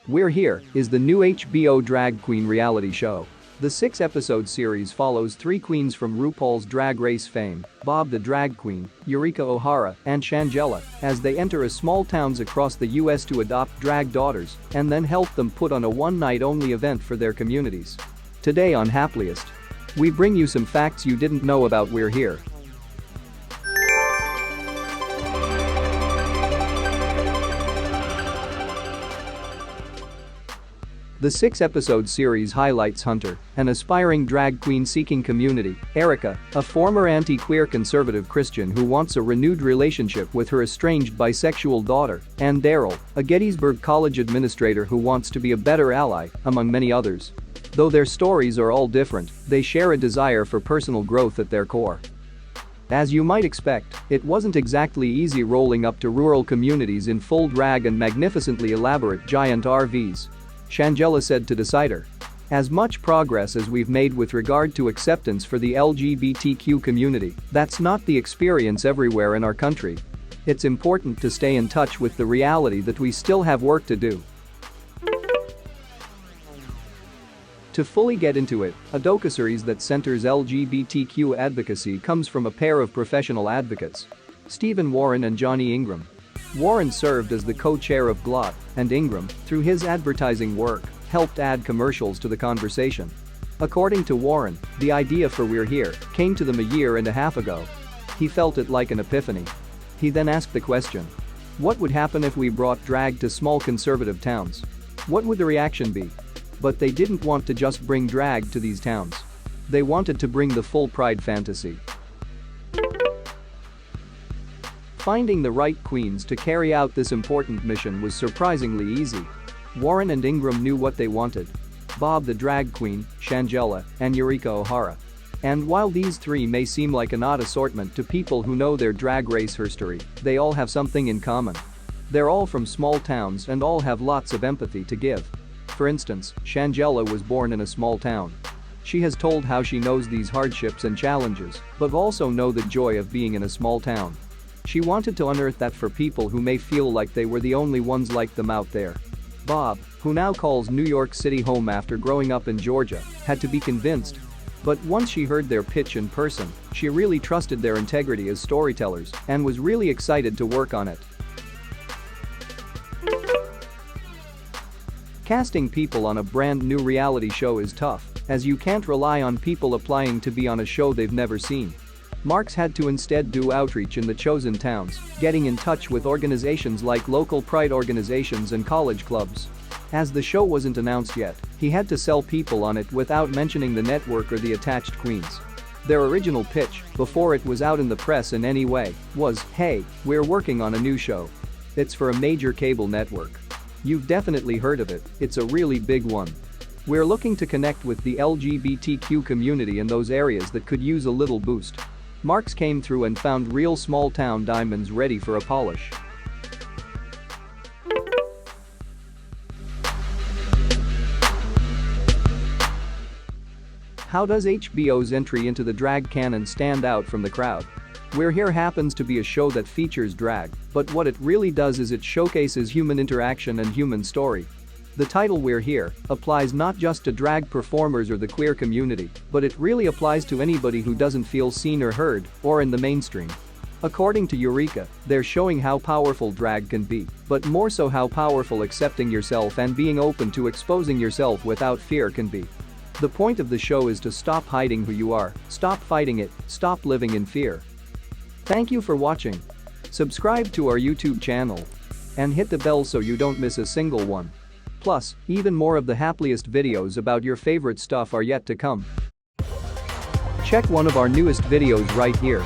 We're Here is the new HBO drag queen reality show. The 6-episode series follows 3 queens from RuPaul's Drag Race fame, Bob the Drag Queen, Eureka O'Hara, and Shangela, as they enter small towns across the US to adopt drag daughters and then help them put on a one-night-only event for their communities. Today on Happliest, we bring you some facts you didn't know about We're Here. The 6-episode series highlights Hunter, an aspiring drag queen seeking community, Erica, a former anti-queer conservative Christian who wants a renewed relationship with her estranged bisexual daughter, and Daryl, a Gettysburg College administrator who wants to be a better ally, among many others. Though their stories are all different, they share a desire for personal growth at their core. As you might expect, it wasn't exactly easy rolling up to rural communities in full drag and magnificently elaborate giant RVs. Shangela said to Decider. As much progress as we've made with regard to acceptance for the LGBTQ community, that's not the experience everywhere in our country. It's important to stay in touch with the reality that we still have work to do. To fully get into it, a docuseries that centers LGBTQ advocacy comes from a pair of professional advocates, Stephen Warren and Johnny Ingram. Warren served as the co-chair of GLOT, and Ingram, through his advertising work, helped add commercials to the conversation. According to Warren, the idea for We're Here came to them a year and a half ago. He felt it like an epiphany. He then asked the question, what would happen if we brought drag to small conservative towns? What would the reaction be? But they didn't want to just bring drag to these towns. They wanted to bring the full pride fantasy. Finding the right queens to carry out this important mission was surprisingly easy. Warren and Ingram knew what they wanted: Bob the Drag Queen, Shangela, and Eureka O'Hara. And while these 3 may seem like an odd assortment to people who know their drag race history, they all have something in common. They're all from small towns and all have lots of empathy to give. For instance, Shangela was born in a small town. She has told how she knows these hardships and challenges, but also know the joy of being in a small town. She wanted to unearth that for people who may feel like they were the only ones like them out there. Bob, who now calls New York City home after growing up in Georgia, had to be convinced. But once she heard their pitch in person, she really trusted their integrity as storytellers and was really excited to work on it. Casting people on a brand new reality show is tough, as you can't rely on people applying to be on a show they've never seen. Marks had to instead do outreach in the chosen towns, getting in touch with organizations like local pride organizations and college clubs. As the show wasn't announced yet, he had to sell people on it without mentioning the network or the attached queens. Their original pitch, before it was out in the press in any way, was, "Hey, we're working on a new show. It's for a major cable network. You've definitely heard of it, it's a really big one. We're looking to connect with the LGBTQ community in those areas that could use a little boost." Marks came through and found real small-town diamonds ready for a polish. How does HBO's entry into the drag canon stand out from the crowd? We're Here happens to be a show that features drag, but what it really does is it showcases human interaction and human story. The title We're Here applies not just to drag performers or the queer community, but it really applies to anybody who doesn't feel seen or heard, or in the mainstream. According to Eureka, they're showing how powerful drag can be, but more so how powerful accepting yourself and being open to exposing yourself without fear can be. The point of the show is to stop hiding who you are, stop fighting it, stop living in fear. Thank you for watching. Subscribe to our YouTube channel and hit the bell so you don't miss a single one. Plus, even more of the happiest videos about your favorite stuff are yet to come. Check one of our newest videos right here.